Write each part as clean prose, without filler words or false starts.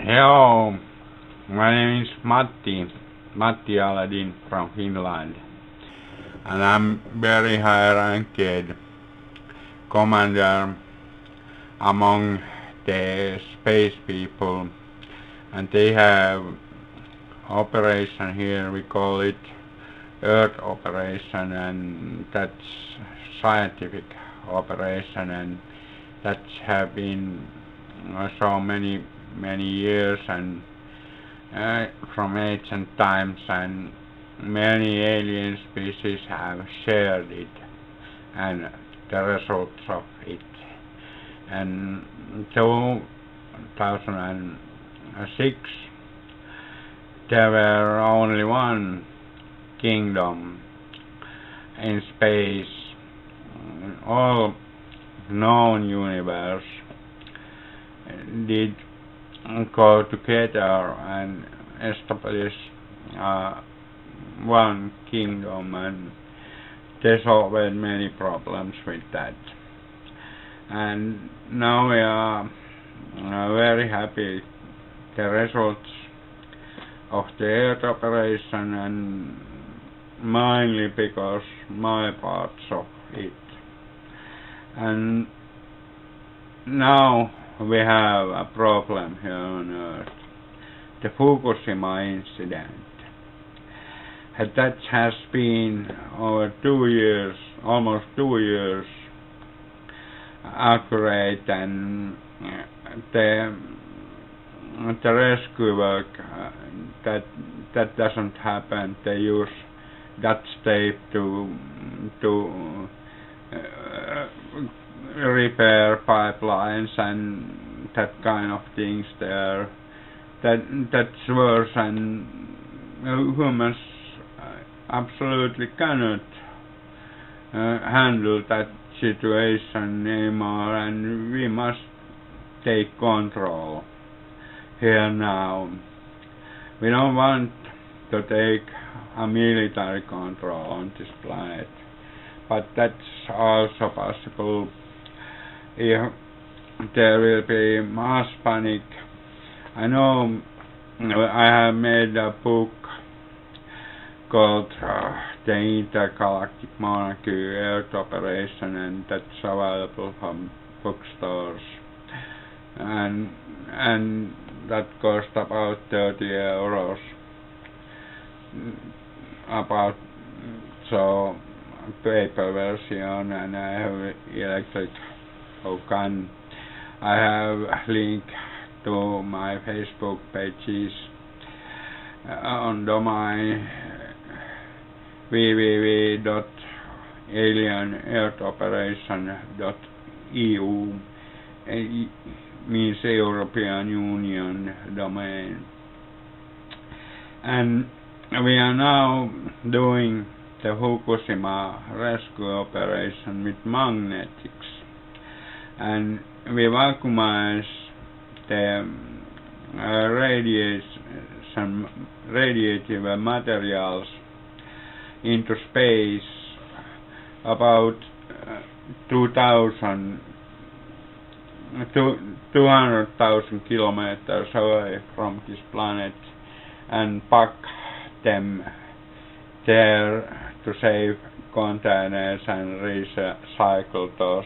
Hello, my name is Matti Aladdin from Finland, and I'm very high-ranked commander among the space people, and they have operation here. We call it Earth operation, and that's scientific operation, and that's have been so many years, and from ancient times, and many alien species have shared it and the results of it. And 2006 there were only one kingdom in space. All known universe did go together and establish one kingdom, and they solved many problems with that. And now we are very happy the results of the Earth operation, and mainly because my parts of it. And now we have a problem here on Earth, the Fucushima incident. That has been over 2 years, almost 2 years accurate, and the rescue work that doesn't happen. They use Dutch tape to repair pipelines and that kind of things there. That's worse, and humans absolutely cannot handle that situation anymore, and we must take control here now. We don't want to take a military control on this planet, but that's also possible if there will be mass panic. I know I have made a book called The Intergalactic Monarchy Earth Operation, and that's available from bookstores, and that cost about 30 euros. About so paper version, and I have electric book, and I have a link to my Facebook pages on domain www.alienearthoperation.eu, means European Union domain. And we are now doing the Fukushima rescue operation with magnetics, and we vacuumize the radiative materials into space about 200,000 kilometers away from this planet, and pack them there to save containers and recycle those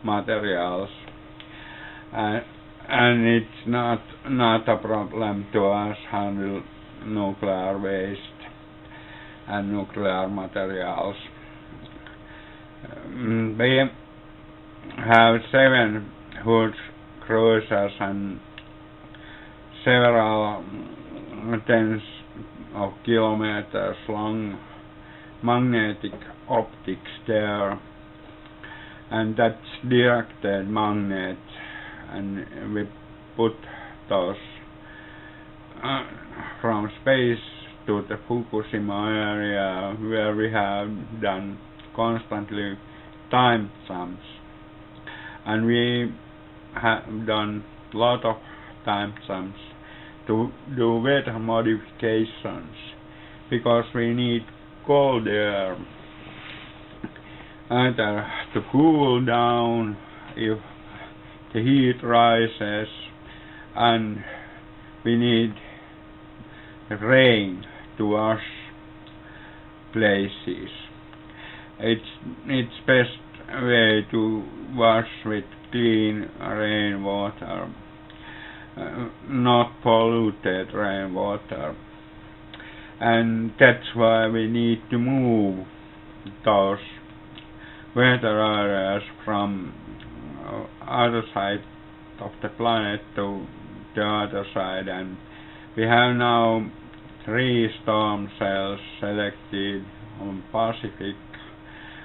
materials. And it's not a problem to us handle nuclear waste and nuclear materials. We have 7 huge cruisers and several tens of kilometers long magnetic optics there, and that's directed magnet, and we put those from space to the Fukushima area, where we have done constantly time jumps, and we have done a lot of time jumps to do weather modifications, because we need cold air either to cool down if the heat rises, and we need rain to wash places. It's best way to wash with clean rainwater, not polluted rainwater, and that's why we need to move those weather areas from other side of the planet to the other side, and we have now 3 storm cells selected on Pacific,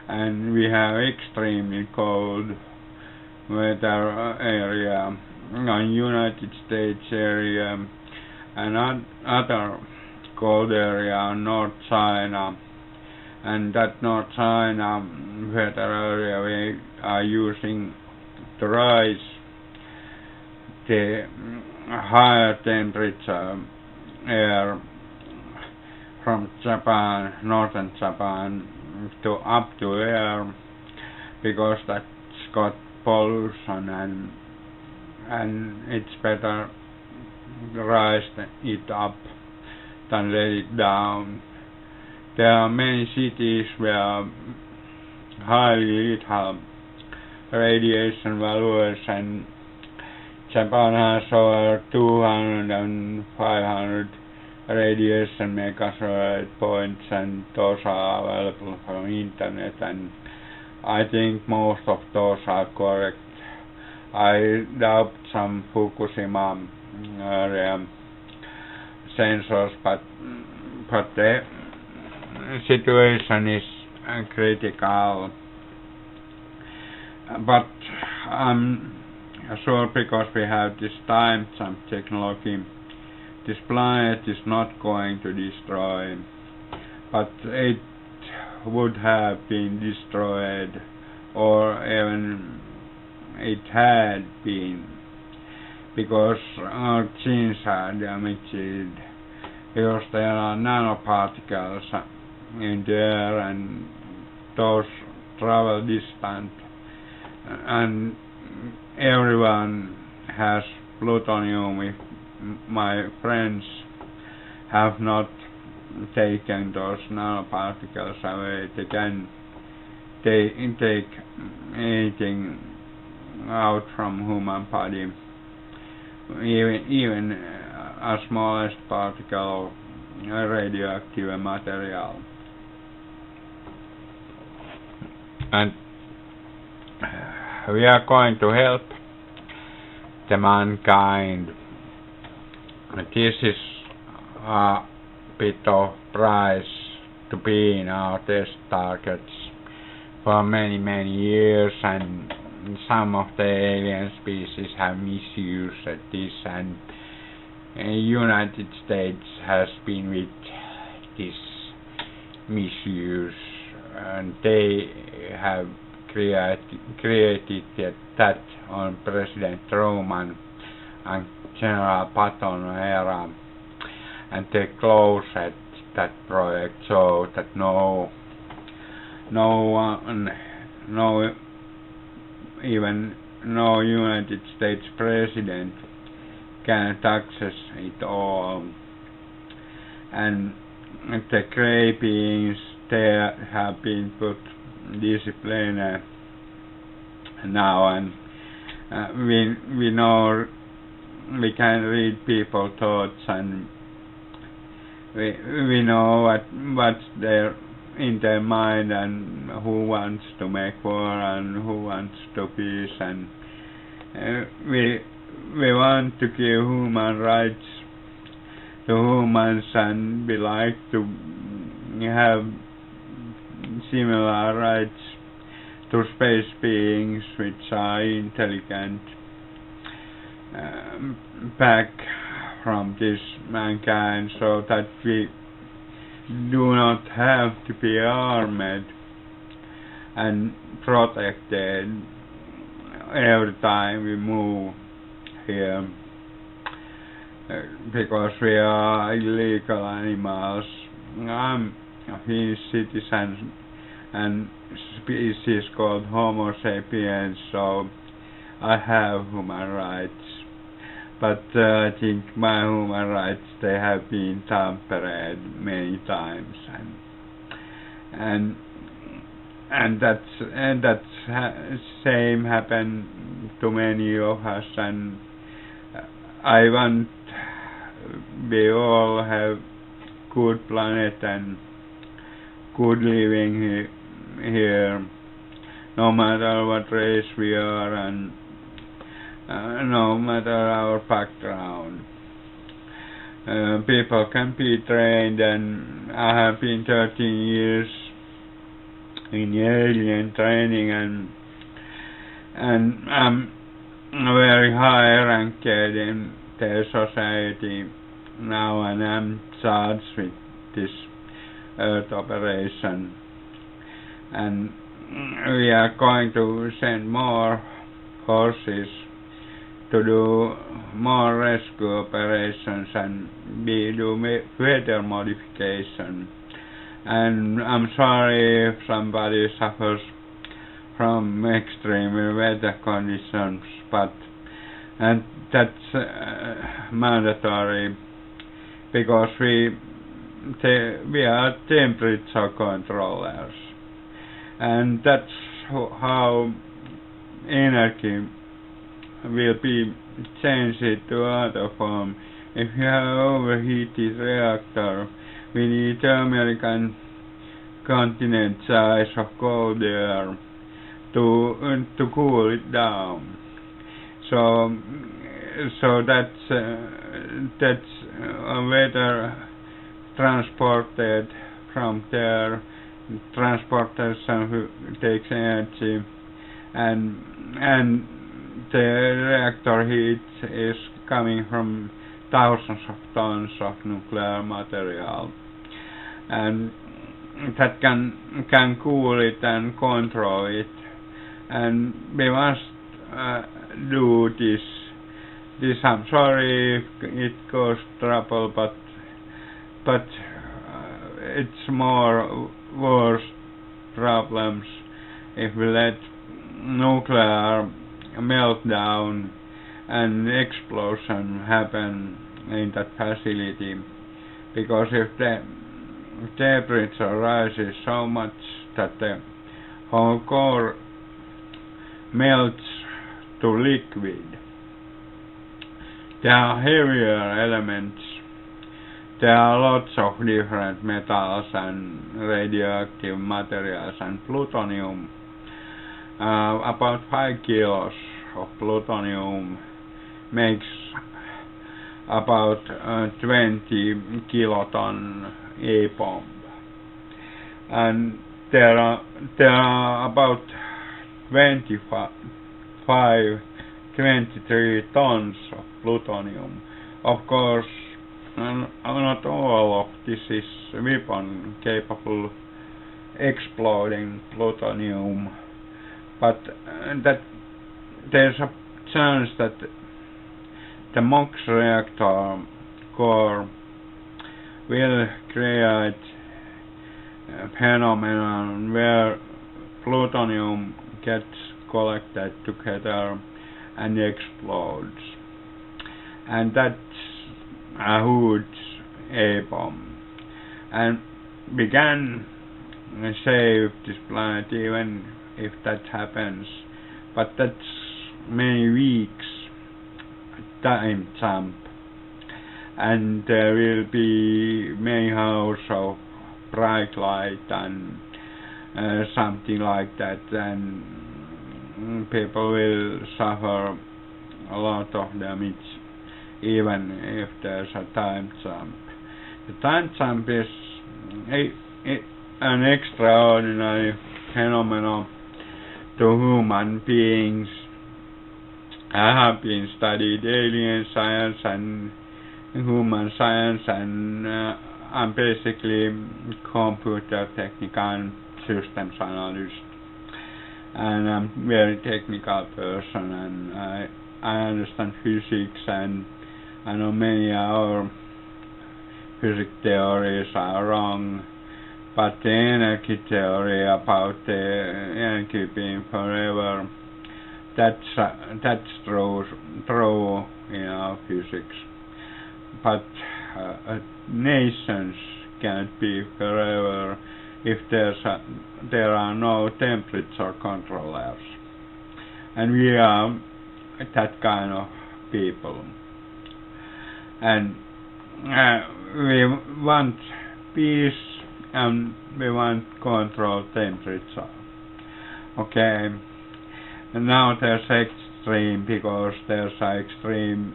and we have extremely cold weather area on United States area, and other cold area on North China, and that North China weather area we are using to rise the higher temperature air from Japan, northern Japan, to up to air, because that's got pollution, and it's better rise it up than let it down. There are many cities where highly lethal radiation values, and Japan has over 200 and 500 radiation megasurge points, and those are available from internet, and I think most of those are correct. I doubt some Fucushima area sensors, but the situation is critical. But I'm sure, because we have this time jump technology, this planet is not going to destroy, but it would have been destroyed, or even it had been, because our genes are damaged, because there are nanoparticles in the air, and those travel distant, and everyone has plutonium. If my friends have not taken those nanoparticles away, they can take anything out from human body, even a smallest particle of radioactive material. And we are going to help the mankind. This is a bit of price to be in our test targets for many years, and some of the alien species have misused this, and United States has been with this misuse, and they have created that on President Truman and General Patton era, and they closed that project so that no one, even no United States president can access it all, and the grey beings, they have been put discipline now, and we know, we can read people's thoughts, and we know what's there in their mind, and who wants to make war and who wants to peace, and we want to give human rights to humans, and we like to have similar rights to space beings which are intelligent, back from this mankind, so that we do not have to be armed and protected every time we move here, because we are illegal animals. I'm a Finnish citizen and species called Homo sapiens, so I have human rights. but I think my human rights, they have been tampered many times, and same happened to many of us, and I want we all have good planet and good living here, no matter what race we are and no matter our background. People can be trained, and I have been 13 years in alien training, and I'm very high ranked in the society now, and I'm charged with this Earth operation, and we are going to send more horses to do more rescue operations, and we do weather modification. And I'm sorry if somebody suffers from extreme weather conditions, but that's mandatory, because we are temperature controllers, and that's how energy will be changed to other form. If you have overheated reactor, we need American continent size of cold air to cool it down. So that's weather transported from there, transportation who takes energy, and the reactor heat is coming from thousands of tons of nuclear material, and that can cool it and control it, and we must do this. I'm sorry if it causes trouble, but it's more worse problems if we let nuclear meltdown and explosion happen in that facility, because if the temperature rises so much that the whole core melts to liquid, there are heavier elements. There are lots of different metals and radioactive materials, and plutonium, about 5 kilos of plutonium makes about 20 kiloton A-bomb, and there are about 23 tons of plutonium. Of course, not all of this is weapon capable exploding plutonium, but that there's a chance that the MOX reactor core will create a phenomenon where plutonium gets collected together and explodes, and that's a huge A-bomb, and we can save this planet even if that happens, but that's many weeks time jump, and there will be many hours of bright light and something like that, and people will suffer a lot of damage even if there's a time jump. The time jump is an extraordinary phenomenon to human beings. I have been studied alien science and human science, and I'm basically computer technical systems analyst, and I'm a very technical person, and I understand physics, and I know many of our physics theories are wrong, but the energy theory about the energy being forever, that's true, you know. physics. But nations can't be forever if there are no temperature controllers. And we are that kind of people. And we want peace and we want control temperature. Okay, and now there's extreme because there's an extreme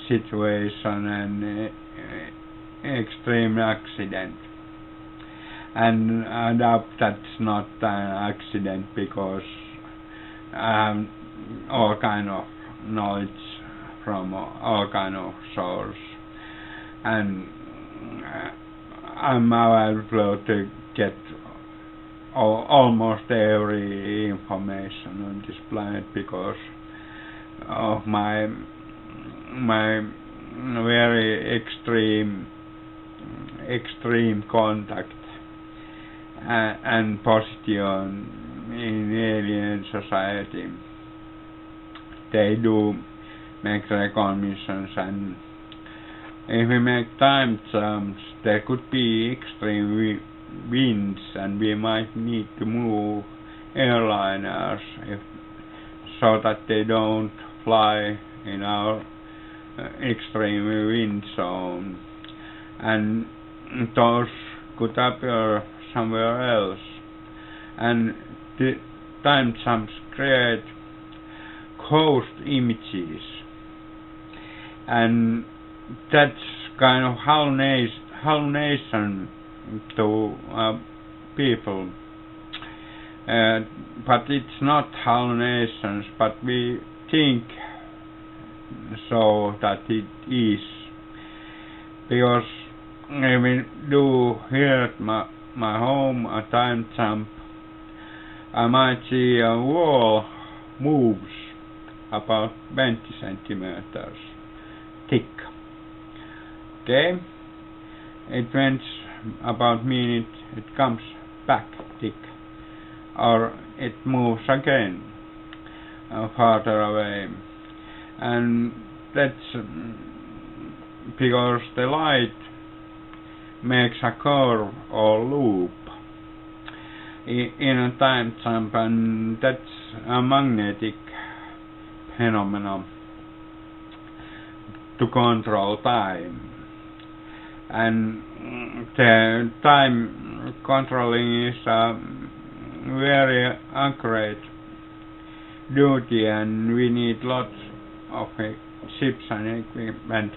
situation and extreme accident. And I doubt that's not an accident because all kind of knowledge from all kind of source, and I'm available to get almost every information on this planet because of my very extreme contact and position in alien society. They do make recognitions, and if we make time jumps, there could be extreme winds, and we might need to move airliners so that they don't fly in our extreme wind zone, and those could appear somewhere else. And the time jumps create ghost images, and that's kind of hallucination to people, but it's not hallucinations, but we think so that it is, because when we do here at my home a time jump, I might see a wall moves about 20 centimeters thick. Okay, it went about a minute, it comes back thick, or it moves again farther away, and that's because the light makes a curve or loop in a time jump, and that's a magnetic phenomenon to control time. And the time controlling is a very accurate duty, and we need lots of ships and equipment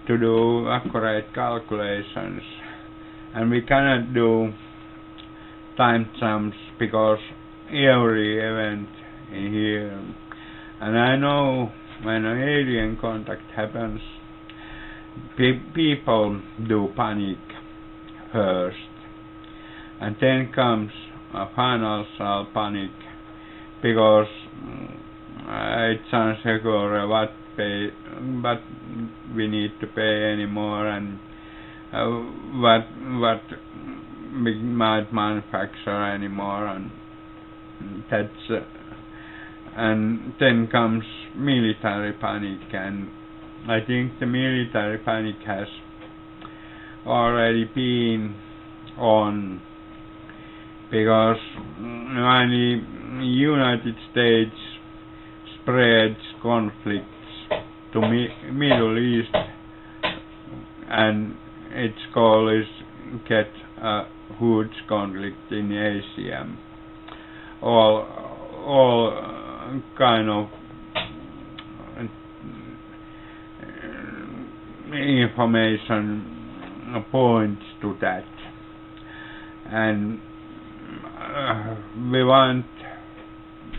to do accurate calculations, and we cannot do time jumps because every event in here, and I know when an alien contact happens, people do panic first, and then comes a financial panic because it's unsecure what we need to pay anymore, and what we might manufacture anymore, and that's and then comes military panic, and I think the military panic has already been on, because when the United States spreads conflicts to Middle East, and its goal is get a huge conflict in Asia. All kind of information points to that, and we want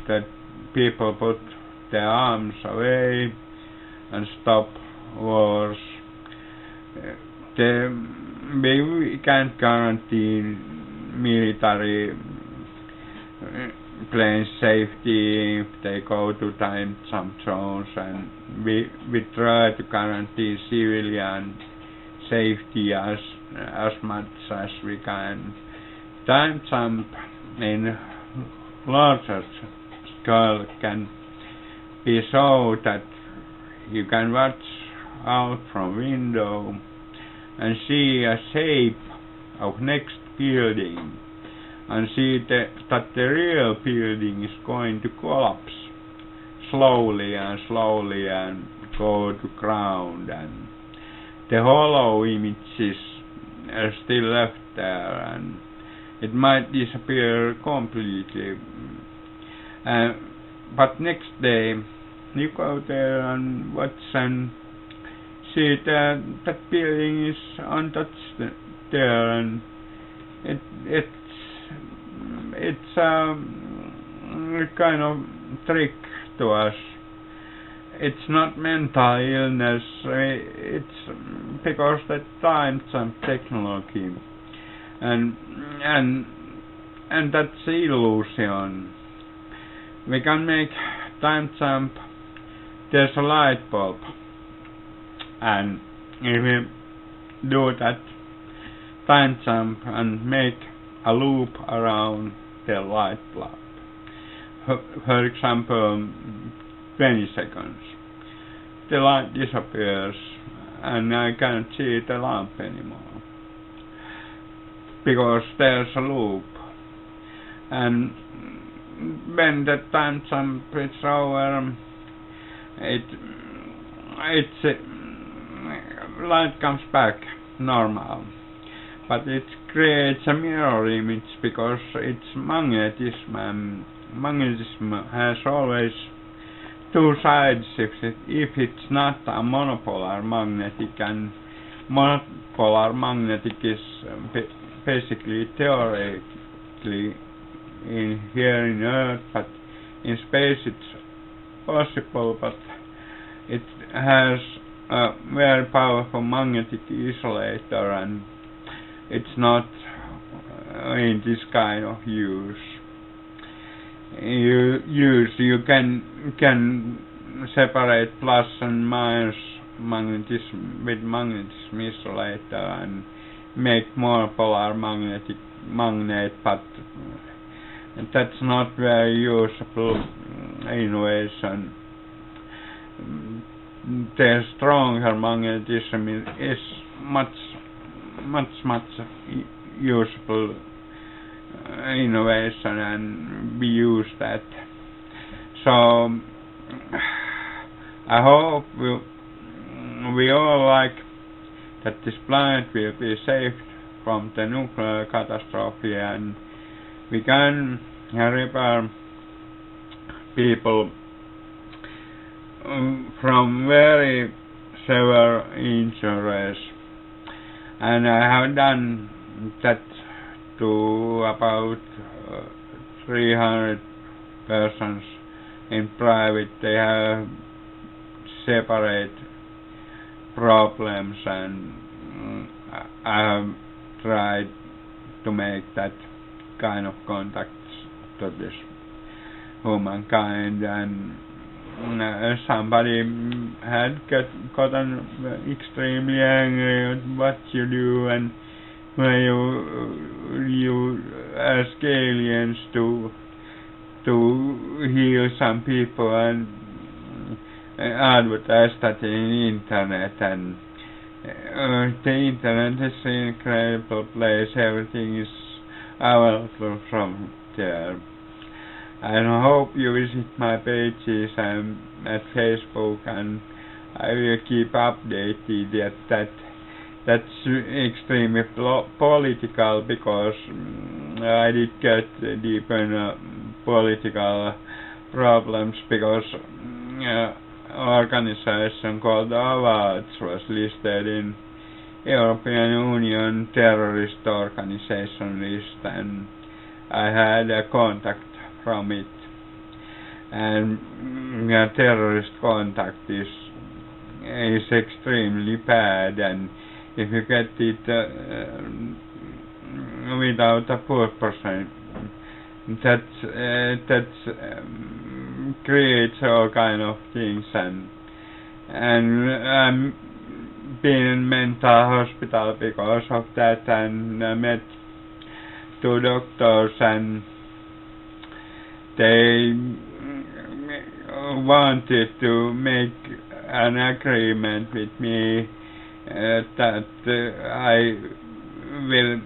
that people put their arms away and stop wars. We can't guarantee military planes safety if they go to time jump zones, and we try to guarantee civilian safety as much as we can. Time jump in larger scale can be so that you can watch out from window and see a shape of next building and see that the real building is going to collapse slowly and go to ground, and the hollow images are still left there, and it might disappear completely. But next day you go there and watch and see that building is untouched there, and it's a kind of trick to us. It's not mental illness, it's because that time jump technology, and that's illusion. We can make time jump. There's a light bulb, and if we do that time jump and make a loop around the light bulb, for example 20 seconds, the light disappears and I can't see the lamp anymore because there's a loop. And when the time jump is over, light comes back normal, but it creates a mirror image because it's magnetism, and magnetism has always two sides if it's not a monopolar magnetic, and monopolar magnetic is basically theoretically here in Earth, but in space it's possible, but it has a very powerful magnetic isolator, and it's not in this kind of use. You can separate plus and minus magnetism with magnetism isolator and make monopolar magnet, but that's not very usable innovation. The stronger magnetism is much usable innovation, and we use that. So I hope we all like that this planet will be saved from the nuclear catastrophe, and we can repair people from very severe injuries, and I have done that to about 300 persons in private. They have separate problems, and I have tried to make that kind of contacts to this humankind, and somebody had gotten extremely angry at what you do, and when you ask aliens to heal some people and advertise that in internet, and the internet is an incredible place. Everything is available from there. I hope you visit my pages at Facebook, and I will keep updated that's extremely political, because I did get deep in political problems, because organization called Olet was listed in European Union terrorist organization list, and I had a contact from it, and terrorist contact is extremely bad, and if you get it without a purpose, that creates all kind of things, and I'm been in mental hospital because of that, and I met two doctors, and they wanted to make an agreement with me that I will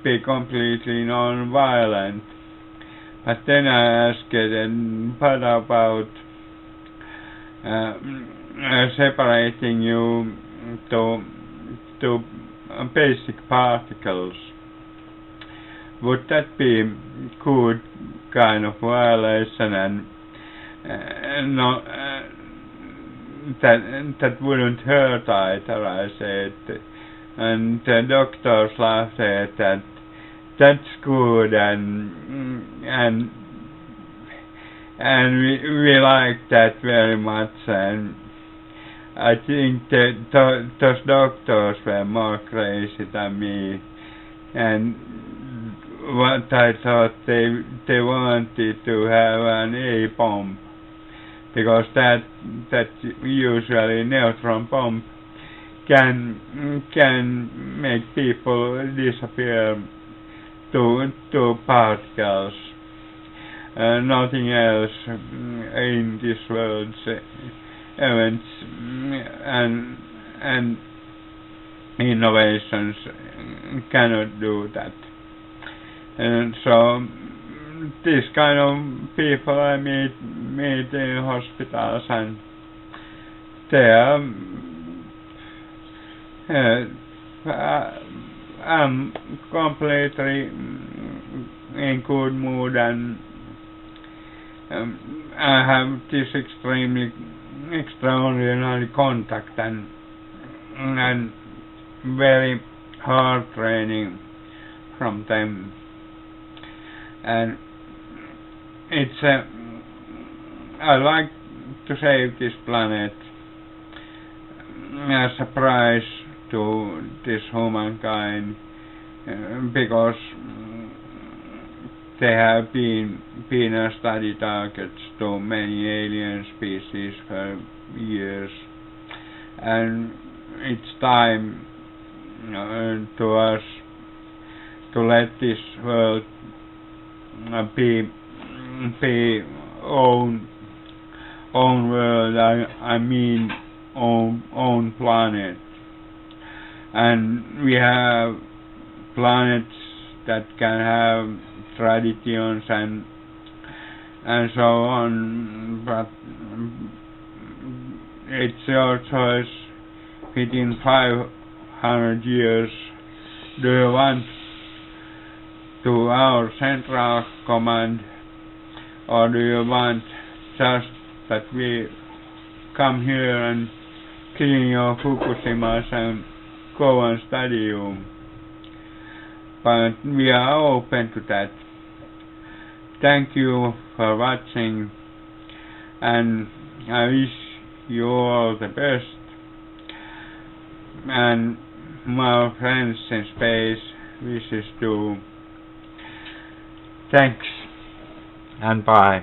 be completely non-violent. But then I asked, what about separating you to basic particles? Would that be good kind of violation, and that wouldn't hurt either, I said. And the doctors laughed at that. That's good, and we like that very much, and I think that those doctors were more crazy than me, and what I thought they wanted to have an A-bomb, because that usually neutron bomb can make people disappear to particles. Nothing else in this world's events and innovations cannot do that. And so this kind of people I meet in hospitals, and they are I'm completely in good mood, and I have this extraordinary contact and very hard training from them, and it's I like to save this planet as a prize to this humankind, because they have been a study targets to many alien species for years, and it's time to us to let this world be own world. I mean own planet. And we have planets that can have traditions and so on, but it's your choice. Within 500 years, do you want to our central command, or do you want just that we come here and clean your Fukushimas and go and study you? But we are open to that. Thank you for watching, and I wish you all the best, and my friends in space wishes too. Thanks and bye.